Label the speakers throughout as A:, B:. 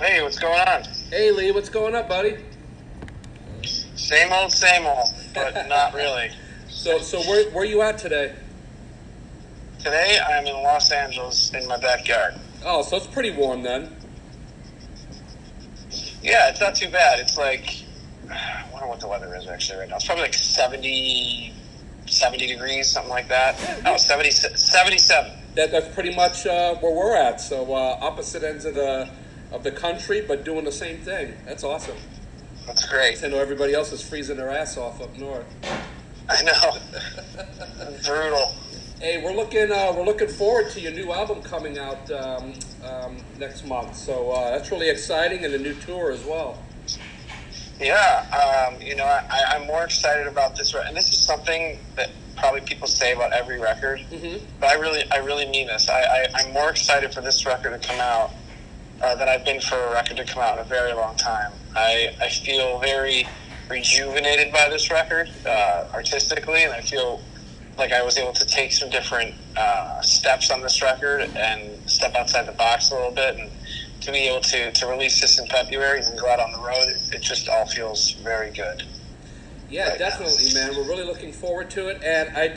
A: Hey, what's going on?
B: Hey Lee, what's going up, buddy?
A: Same old, but not really.
B: So where you at today?
A: Today, I'm in Los Angeles in my backyard.
B: Oh, so it's pretty warm then.
A: Yeah, it's not too bad. It's like, I wonder what the weather is actually right now. It's probably like 70 degrees, something like that. Oh, 77.
B: That's pretty much where we're at. So opposite ends of the country, but doing the same thing. That's awesome.
A: That's great.
B: I know everybody else is freezing their ass off up north.
A: I know. Brutal.
B: Hey, we're looking forward to your new album coming out next month. So that's really exciting, and a new tour as well.
A: Yeah, I'm more excited about this, and this is something that probably people say about every record, but I really mean this. I'm more excited for this record to come out than I've been for a record to come out in a very long time. I feel very rejuvenated by this record artistically, and I feel like I was able to take some different steps on this record and step outside the box a little bit, and to be able to release this in February and go out on the road, it just all feels very good.
B: Yeah, right, definitely, man. We're really looking forward to it. And I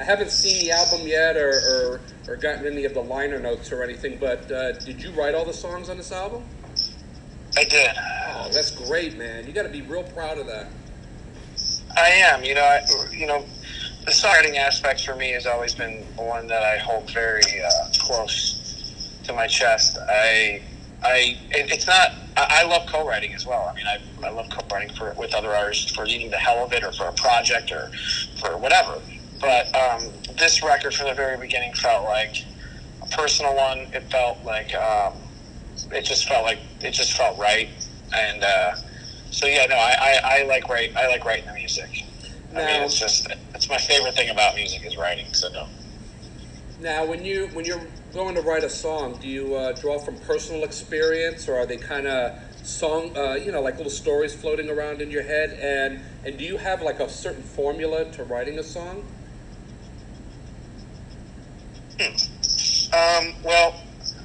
B: haven't seen the album yet or gotten any of the liner notes or anything, but did you write all the songs on this album?
A: I did.
B: Oh, that's great, man. You got to be real proud of that.
A: I am. The songwriting aspect for me has always been one that I hold very close to my chest. I love co-writing as well. I mean, I love co-writing with other artists for even the hell of it, or for a project, or for whatever. But this record from the very beginning felt like a personal one. It felt like it just felt right. And so yeah, no, I like writing the music.
B: Now,
A: I mean, it's my favorite thing about music is writing. So no.
B: Now, when you're going to write a song, do you draw from personal experience, or are they kind of like little stories floating around in your head? And do you have like a certain formula to writing a song?
A: Well,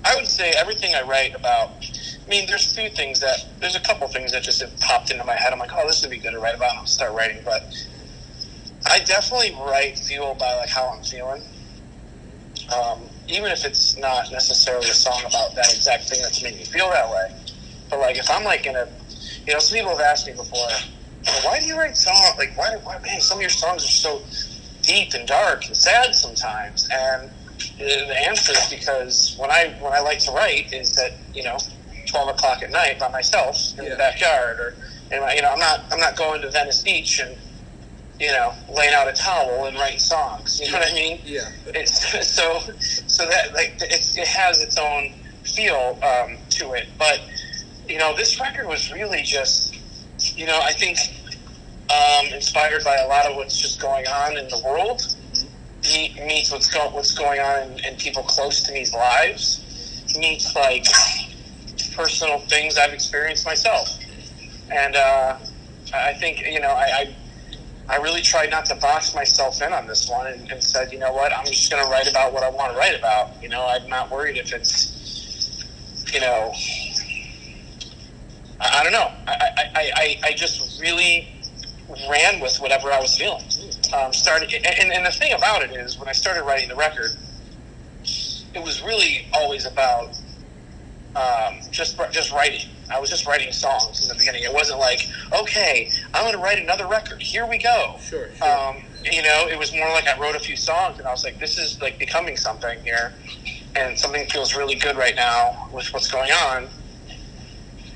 A: I would say everything I write about. I mean, there's a couple things that just have popped into my head. I'm like, oh, this would be good to write about, and I'll start writing. But I definitely write fueled by like how I'm feeling. Even if it's not necessarily a song about that exact thing that's made me feel that way. But like if I'm like some people have asked me before, why do you write songs? Like why man, some of your songs are so deep and dark and sad sometimes. And the answer is because when I like to write is that 12 o'clock at night by myself in the backyard, I'm not going to Venice Beach and laying out a towel and writing songs. You know what I mean?
B: Yeah.
A: So that like it has its own feel to it. But this record was really just I think inspired by a lot of what's just going on in the world. Meets what's going on in people close to me's lives. Meets like personal things I've experienced myself. And I think I really tried not to box myself in on this one, and said, you know what, I'm just going to write about what I want to write about. I'm not worried if it's, I don't know. I just really ran with whatever I was feeling. And the thing about it is, when I started writing the record, it was really always about just writing. I was just writing songs in the beginning. It wasn't like, okay, I'm going to write another record. Here we go.
B: Sure.
A: It was more like I wrote a few songs, and I was like, this is like becoming something here, and something feels really good right now with what's going on.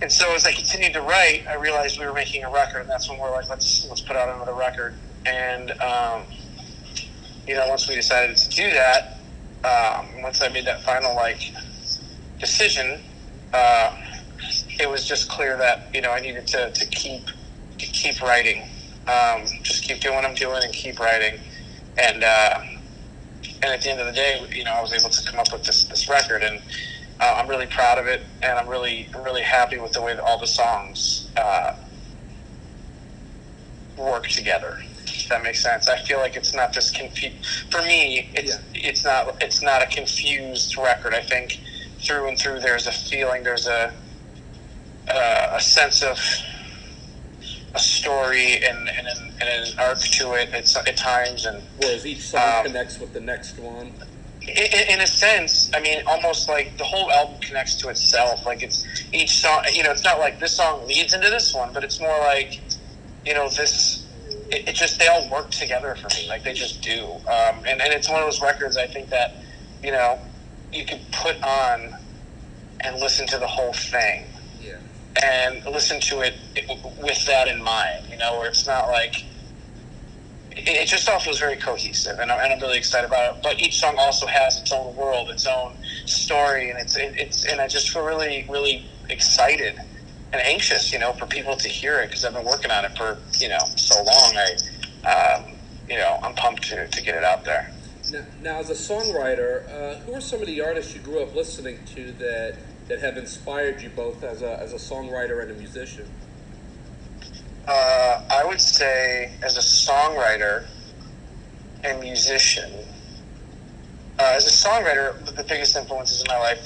A: And so as I continued to write, I realized we were making a record, and that's when we're like, let's put out another record. And once we decided to do that, once I made that final decision, it was just clear that I needed to keep writing, just keep doing what I'm doing and keep writing, and at the end of the day, I was able to come up with this record, and I'm really proud of it, and I'm really happy with the way that all the songs work together. If that makes sense. I feel like it's not just for me. It's not a confused record. I think through and through there's a feeling, there's a a sense of a story and an arc to it at times. And
B: whereas each song connects with the next one.
A: In a sense, I mean, almost like the whole album connects to itself. Like it's each song, it's not like this song leads into this one, but it's more like, it just, they all work together for me. Like they just do. And it's one of those records I think that, you could put on and listen to the whole thing.
B: Yeah.
A: And listen to it with that in mind, where it's not like, it just all feels very cohesive, and I'm really excited about it. But each song also has its own world, its own story, and and I just feel really, really excited and anxious, for people to hear it, because I've been working on it for so long. I'm pumped to get it out there.
B: Now, as a songwriter, who are some of the artists you grew up listening to that have inspired you both as a songwriter and a musician?
A: I would say, as a songwriter and musician, as a songwriter, the biggest influences in my life,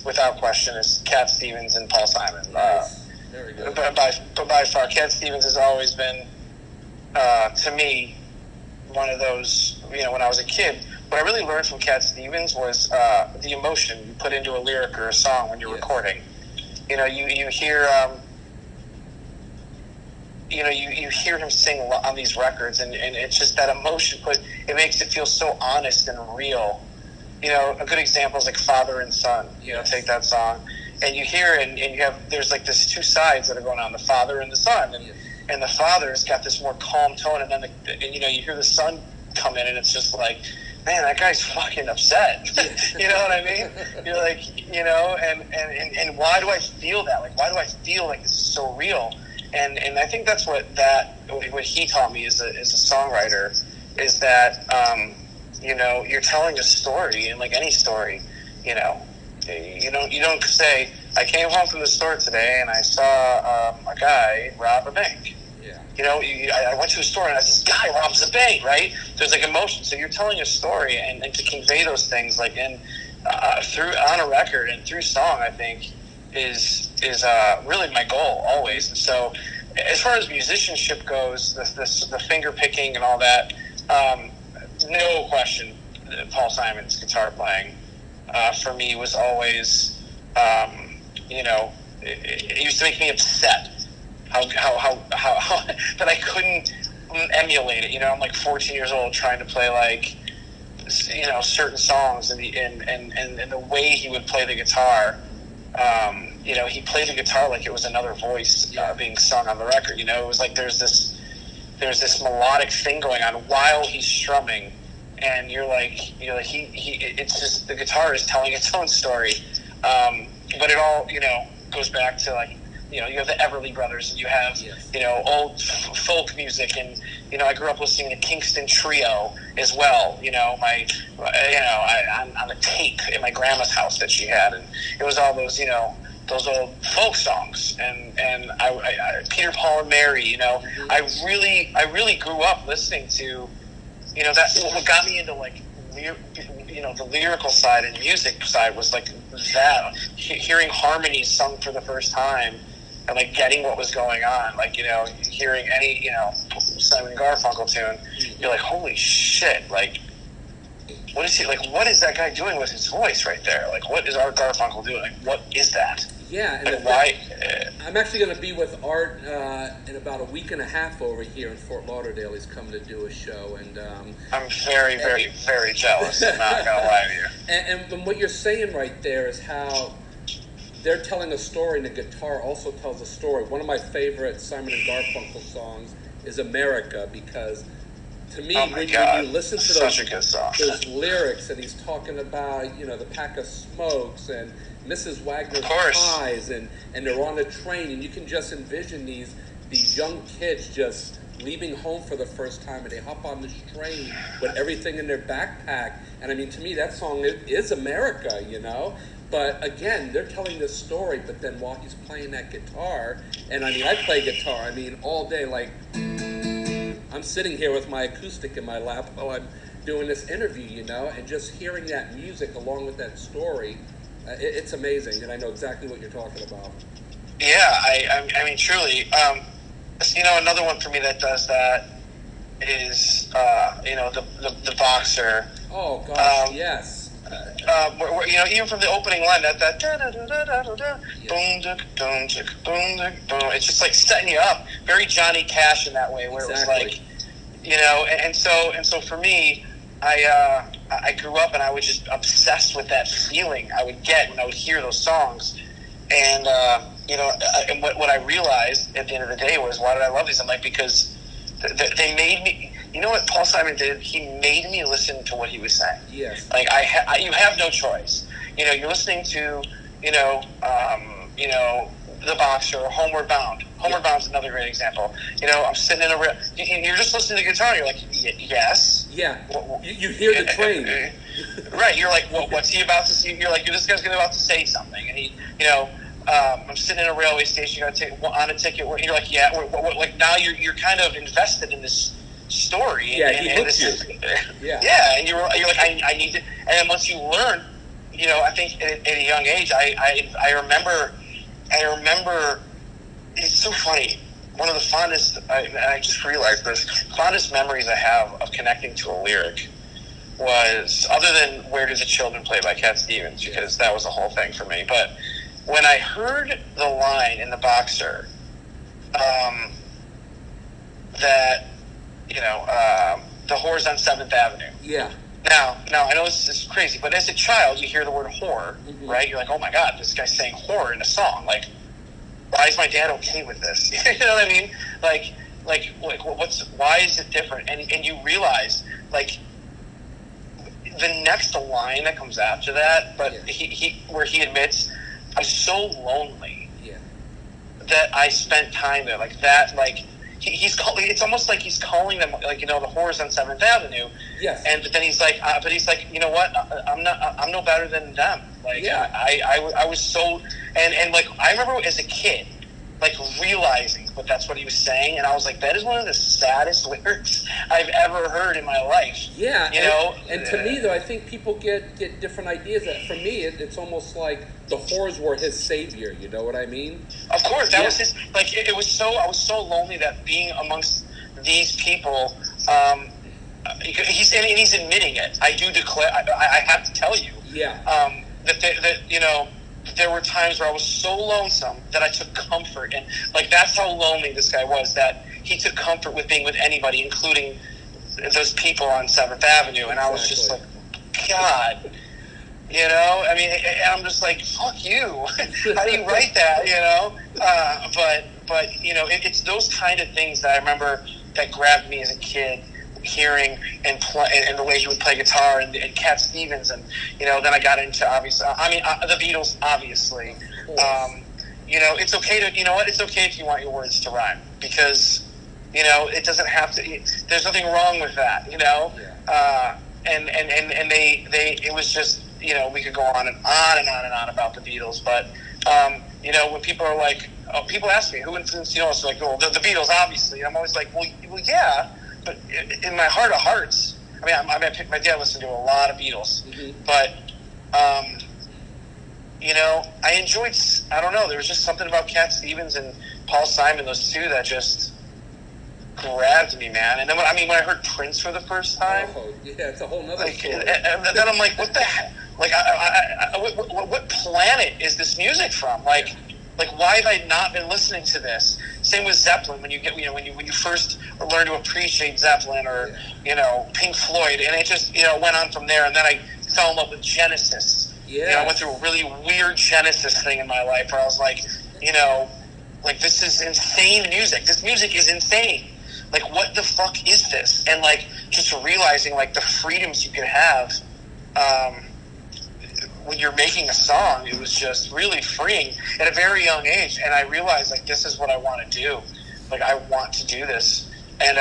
A: without question, is Cat Stevens and Paul Simon.
B: Nice. Very good.
A: But by far, Cat Stevens has always been, to me, one of those. When I was a kid, what I really learned from Cat Stevens was the emotion you put into a lyric or a song when you're recording. You hear. You hear him sing on these records, and it's just that emotion, but it makes it feel so honest and real. A good example is like Father and Son. Take that song, and you hear it, and there's like this two sides that are going on, the father and the son, and the father's got this more calm tone, and then you hear the son come in, and it's just like, man, that guy's fucking upset. You know what I mean? You're like, and why do I feel that? Like, why do I feel like this is so real? And I think that's what he taught me as a songwriter, is that you're telling a story, and like any story, you don't say, I came home from the store today and I saw a guy rob a bank. Yeah. I went to a store and this guy robs a bank, right? There's like emotion, so you're telling a story, and to convey those things like through on a record and through song, I think is really my goal always. And so as far as musicianship goes, the finger picking and all that, no question, Paul Simon's guitar playing for me was always, it used to make me upset how that I couldn't emulate it. I'm like 14 years old trying to play like certain songs, and the way he would play the guitar. He played the guitar like it was another voice being sung on the record. It was like there's this melodic thing going on while he's strumming, and you're like it's just the guitar is telling its own story. But it all goes back to like you have the Everly Brothers, and you have old folk music, and I grew up listening to Kingston Trio as well. On the tape in my grandma's house that she had, and it was all those those old folk songs, and I Peter, Paul, and Mary. I really grew up listening to that. What got me into like the lyrical side and music side was like that, hearing harmonies sung for the first time. And like getting what was going on, like hearing any Simon and Garfunkel tune, you're like, holy shit! Like, what is he like? What is that guy doing with his voice right there? Like, what is Art Garfunkel doing? Like, what is that?
B: Yeah, and
A: why?
B: I'm actually going to be with Art in about a week and a half over here in Fort Lauderdale. He's coming to do a show, and
A: I'm very, very, very jealous. I'm not going to lie to you.
B: And what you're saying right there is how they're telling a story, and the guitar also tells a story. One of my favorite Simon and Garfunkel songs is America, because to me, when you listen to those lyrics, and he's talking about, the pack of smokes and Mrs. Wagner's pies, and they're on a train, and you can just envision these young kids just leaving home for the first time, and they hop on this train with everything in their backpack. And I mean, to me, that song is America, But again, they're telling this story, but then while he's playing that guitar, and I mean, I play guitar, all day, like, I'm sitting here with my acoustic in my lap while I'm doing this interview, and just hearing that music along with that story, it's amazing, and I know exactly what you're talking about.
A: Yeah, I mean, truly. Another one for me that does that is, the boxer.
B: Oh gosh, yes.
A: Even from the opening line, that boom,
B: Yeah,
A: boom, it's just like setting you up. Very Johnny Cash in that way, where
B: exactly.
A: it was like, and so for me, I grew up and I was just obsessed with that feeling I would get when I would hear those songs, and and what I realized at the end of the day was, why did I love these? I'm like, because they made me. You know what Paul Simon did? He made me listen to what he was saying.
B: Yes.
A: Like you have no choice. You're listening to, The Boxer or Homeward Bound. Homeward Bound's another great example. I'm sitting in you're just listening to the guitar. And you're like, yes.
B: Yeah. You hear the train.
A: Right. You're like, what's he about to see? You're like, this guy's about to say something, and I'm sitting in a railway station. You got to take on a ticket. You're like, yeah. Like now you're kind of invested in this story.
B: Yeah, he hooks you.
A: Yeah. Yeah, and you're like, I need to. And then once you learn, I think at a young age, I remember. It's so funny. One of the fondest, I just realized this, fondest memories I have of connecting to a lyric was, other than "Where Do the Children Play" by Cat Stevens, because that was the whole thing for me. But when I heard the line in The Boxer, that the whores on 7th Avenue.
B: Yeah.
A: Now I know this is crazy, but as a child, you hear the word whore, right? You're like, oh my God, this guy's saying whore in a song. Like, why is my dad okay with this? You know what I mean? Like, why is it different? And you realize, like, the next line that comes after that, but where he admits, I'm so lonely that I spent time there. Like that, like, he's calling. It's almost like he's calling them, like, the whores on 7th Avenue.
B: Yes.
A: And then he's like, you know what? I'm no better than them. Like, I was so, and like, I remember as a kid, like, realizing that that's what he was saying, and I was like, that is one of the saddest lyrics I've ever heard in my life.
B: Yeah. And to me, though, I think people get different ideas. For me, it's almost like the whores were his savior. You know what I mean?
A: Of course, that was his. Like, it was so. I was so lonely that being amongst these people. He's admitting it. I do declare. I have to tell you.
B: Yeah.
A: That there were times where I was so lonesome that I took comfort, and like, that's how lonely this guy was, that he took comfort with being with anybody, including those people on 7th Avenue. And I was just like, God, I mean, and I'm just like, fuck you. How do you write that? But it's those kind of things that I remember that grabbed me as a kid, hearing and the way he would play guitar, and Cat Stevens, and then I got into, obviously, the Beatles, obviously. It's okay to, it's okay if you want your words to rhyme, because it doesn't have to. There's nothing wrong with that, and it was just, we could go on and on and on and on about the Beatles, but when people are like, people ask me who influenced it's like, well, the Beatles, obviously. I'm always like, well, yeah. But in my heart of hearts, my dad listened to a lot of Beatles, but, I enjoyed, I don't know, there was just something about Cat Stevens and Paul Simon, those two, that just grabbed me, man. And then when I heard Prince for the first time,
B: it's a whole nother story.
A: And then I'm like, what the heck? Like, what planet is this music from? Like, why have I not been listening to this? Same with Zeppelin. When you get, when you first learn to appreciate Zeppelin, or Pink Floyd, and it just went on from there. And then I fell in love with Genesis. I went through a really weird Genesis thing in my life where I was like, like, this is insane music. This music is insane. Like, what the fuck is this? And like, just realizing, like, the freedoms you can have. When you're making a song, it was just really freeing at a very young age. And I realized, like, this is what I want to do. Like, I want to do this. And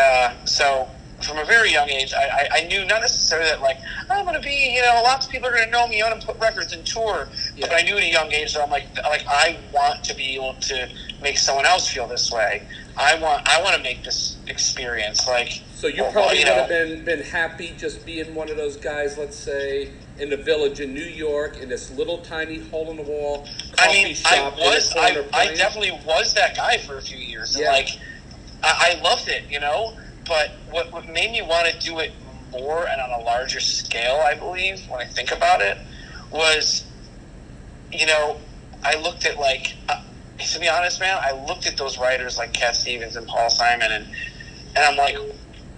A: so from a very young age, I knew, not necessarily that, like, I'm going to be, lots of people are going to know me, I'm going to put records and tour. But I knew at a young age that I'm like, I want to be able to make someone else feel this way. I want to make this experience like.
B: So you probably would have been happy just being one of those guys, let's say, in the Village in New York, in this little tiny hole in the wall coffee shop.
A: I definitely was that guy for a few years. And like, I loved it, But what made me want to do it more and on a larger scale, I believe, when I think about it, was, I looked at to be honest, man, I looked at those writers like Cat Stevens and Paul Simon, and I'm like,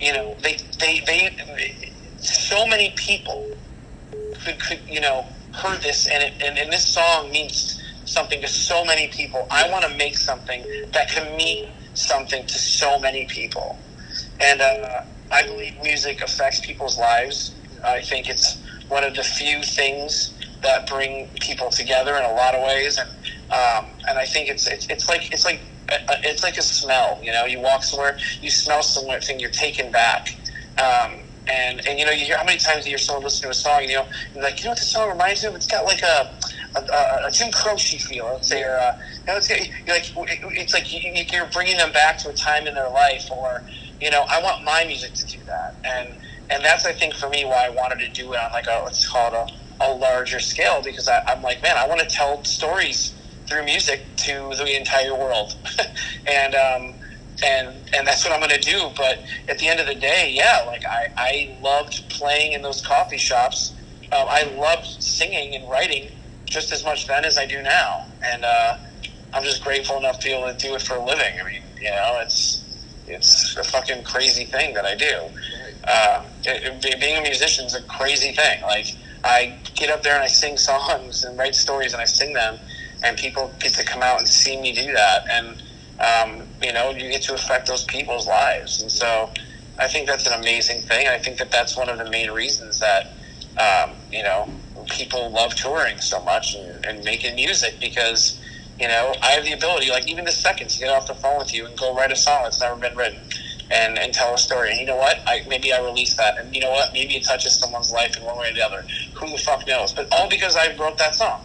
A: they so many people could heard this, and this song means something to so many people. I want to make something that can mean something to so many people, and I believe music affects people's lives. I think it's one of the few things that bring people together in a lot of ways, and I think it's like a smell. You walk somewhere, you smell something, you're taken back. And you hear how many times you hear someone listen to a song, and you're like, what the song reminds me of? It's got like a Jim Croce feel, let's say, or it's like you're bringing them back to a time in their life, or I want my music to do that, and that's, I think, for me, why I wanted to do it on let's call it a larger scale, because I'm like, man, I want to tell stories through music to the entire world, and that's what I'm going to do. But at the end of the day, I loved playing in those coffee shops. I loved singing and writing just as much then as I do now, and I'm just grateful enough to be able to do it for a living. I mean, it's a fucking crazy thing that I do. Being a musician is a crazy thing. Like, I get up there and I sing songs and write stories and I sing them, and people get to come out and see me do that, and you get to affect those people's lives. And so I think that's an amazing thing. I think that's one of the main reasons that people love touring so much and making music, because I have the ability, like even this second, to get off the phone with you and go write a song that's never been written and tell a story. And you know what? Maybe I release that, and you know what? Maybe it touches someone's life in one way or the other. Who the fuck knows? But all because I wrote that song.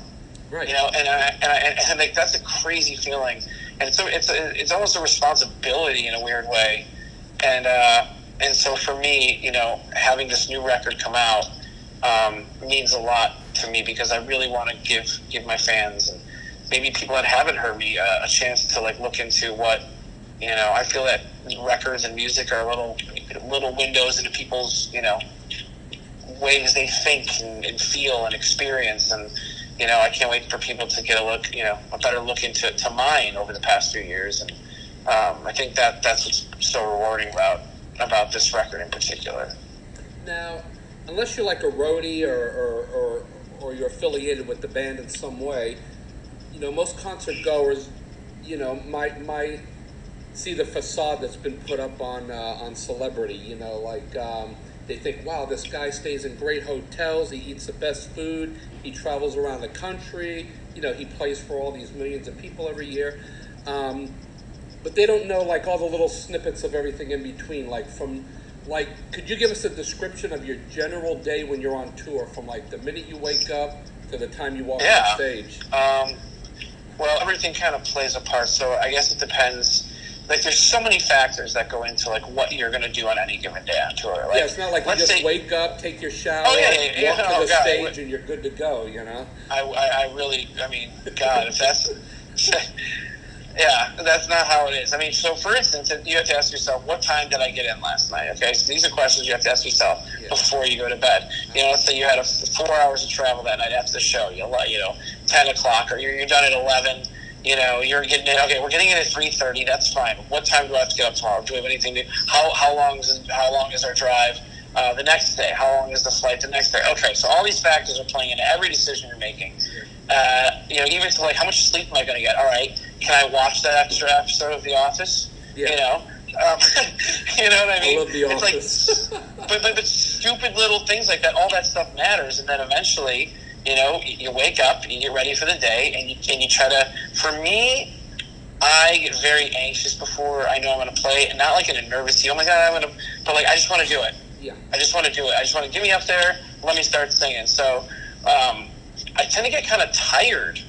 A: Right. And like, that's a crazy feeling, and it's almost a responsibility in a weird way, and so for me, having this new record come out means a lot to me, because I really want to give my fans and maybe people that haven't heard me a chance to look into what I feel that records and music are little windows into people's ways they think and feel and experience, and I can't wait for people to get a better look into mine over the past few years, and I think that's what's so rewarding about this record in particular.
B: Now, unless you're like a roadie or you're affiliated with the band in some way, most concert goers, might see the facade that's been put up on celebrity. They think, wow, this guy stays in great hotels, he eats the best food, he travels around the country, he plays for all these millions of people every year. But they don't know all the little snippets of everything in between, could you give us a description of your general day when you're on tour, from the minute you wake up to the time you walk on stage?
A: Well, everything kind of plays a part, so I guess it depends. There's so many factors that go into what you're going to do on any given day on tour.
B: It's not like you just wake up, take your shower, walk to the stage, and you're good to go.
A: I mean, God, if that's that's not how it is. I mean, so for instance, you have to ask yourself, what time did I get in last night? Okay, so these are questions you have to ask yourself before you go to bed. Let's say you had 4 hours of travel that night after the show. 10 o'clock, or you're done at 11. You're getting in. Okay, we're getting in at 3:30. That's fine. What time do I have to get up tomorrow? Do we have anything to? How long is our drive the next day? How long is the flight the next day? Okay, so all these factors are playing into every decision you're making. Even to how much sleep am I going to get? All right, can I watch that extra episode of The Office? Yeah. You know what I mean?
B: I love The Office.
A: But stupid little things like that. All that stuff matters, and then eventually. You wake up, you get ready for the day, and you try to. For me, I get very anxious before I know I'm going to play, and not in a nervous. Oh my God, I'm going to. But I just want to do it. Yeah. I just want to do it. I just want to get me up there. Let me start singing. So, I tend to get kind of tired,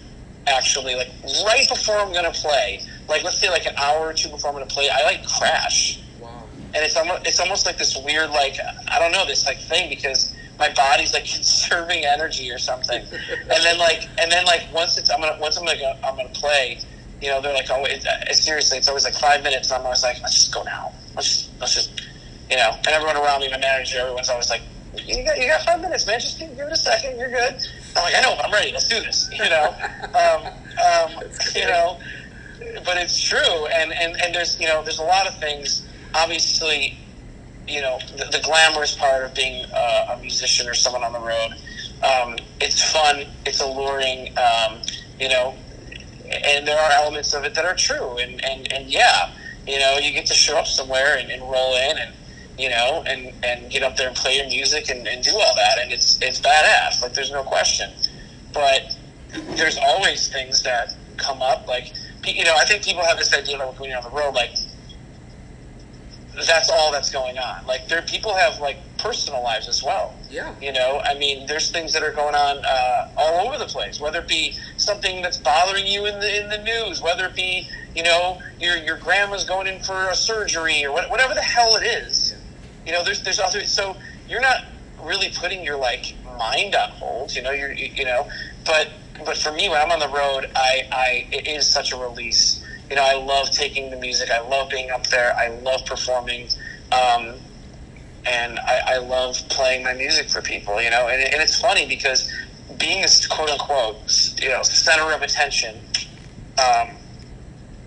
A: actually, right before I'm going to play. like let's say like an hour or two before I'm going to play, I like crash.
B: Wow.
A: And it's almost like this weird, like, I don't know, this like thing, because my body's like conserving energy or something. and then like once I'm gonna play, you know, they're like, oh, seriously, it's always like 5 minutes. And I'm always like, let's just go now. Let's just, you know. And everyone around me, my manager, everyone's always like, you got 5 minutes, man. Just give it a second. You're good. I'm like, I know, but I'm ready. Let's do this. You know, you know. But it's true, and there's, you know, there's a lot of things. Obviously, you know, the glamorous part of being a musician or someone on the road. It's fun. It's alluring. You know. And there are elements of it that are true, and yeah, you know, you get to show up somewhere and roll in, and you know, and get up there and play your music and do all that, and it's badass, like there's no question. But there's always things that come up, like, you know, I think people have this idea that when you're on the road, like, that's all that's going on. Like, people have like personal lives as well.
B: Yeah.
A: You know, I mean, there's things that are going on all over the place. Whether it be something that's bothering you in the news, whether it be, you know, your grandma's going in for a surgery or whatever the hell it is. You know, there's other. So you're not really putting your like mind on hold. You know, you know, but for me, when I'm on the road, it is such a release. You know, I love taking the music. I love being up there. I love performing. And I love playing my music for people, you know. And it's funny because being this quote-unquote, you know, center of attention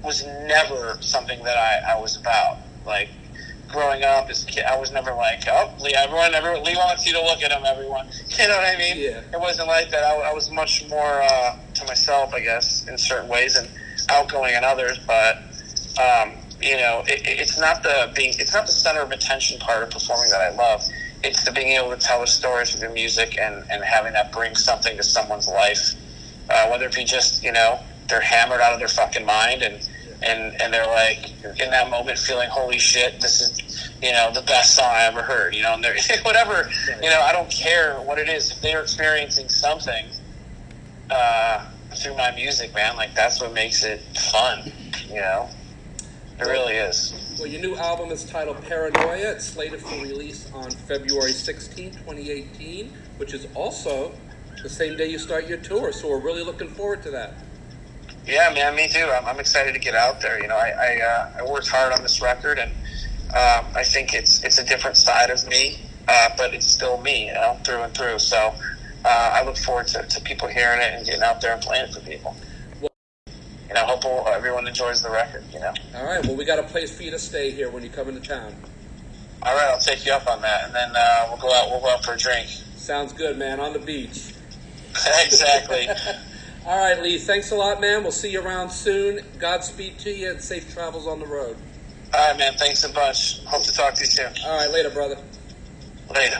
A: was never something that I was about. Like, growing up as a kid, I was never like, oh, Lee wants you to look at him, everyone. You know what I mean? Yeah. It wasn't like that. I was much more to myself, I guess, in certain ways, and outgoing in others. But you know, it's not the center of attention part of performing that I love. It's the being able to tell the stories with your music and having that bring something to someone's life, whether it be just, you know, they're hammered out of their fucking mind and they're like in that moment feeling, holy shit, this is, you know, the best song I ever heard, you know, and they're whatever, you know, I don't care what it is. If they're experiencing something through my music, man, like that's what makes it fun, you know. It really is.
B: Well, your new album is titled Paranoia. It's slated for release on February 16, 2018, which is also the same day you start your tour. So we're really looking forward to that.
A: Yeah, man, me too. I'm excited to get out there. You know, I worked hard on this record, and I think it's a different side of me, but it's still me, you know, through and through. So I look forward to people hearing it and getting out there and playing it for people. You know, hope everyone enjoys the record, you know.
B: All right, well, we got a place for you to stay here when you come into town.
A: All right, I'll take you up on that, and then we'll go out for a drink.
B: Sounds good, man, on the beach.
A: Exactly.
B: All right, Lee, thanks a lot, man. We'll see you around soon. Godspeed to you and safe travels on the road.
A: All right, man, thanks a bunch. Hope to talk to you soon.
B: All right, later, brother.
A: Later.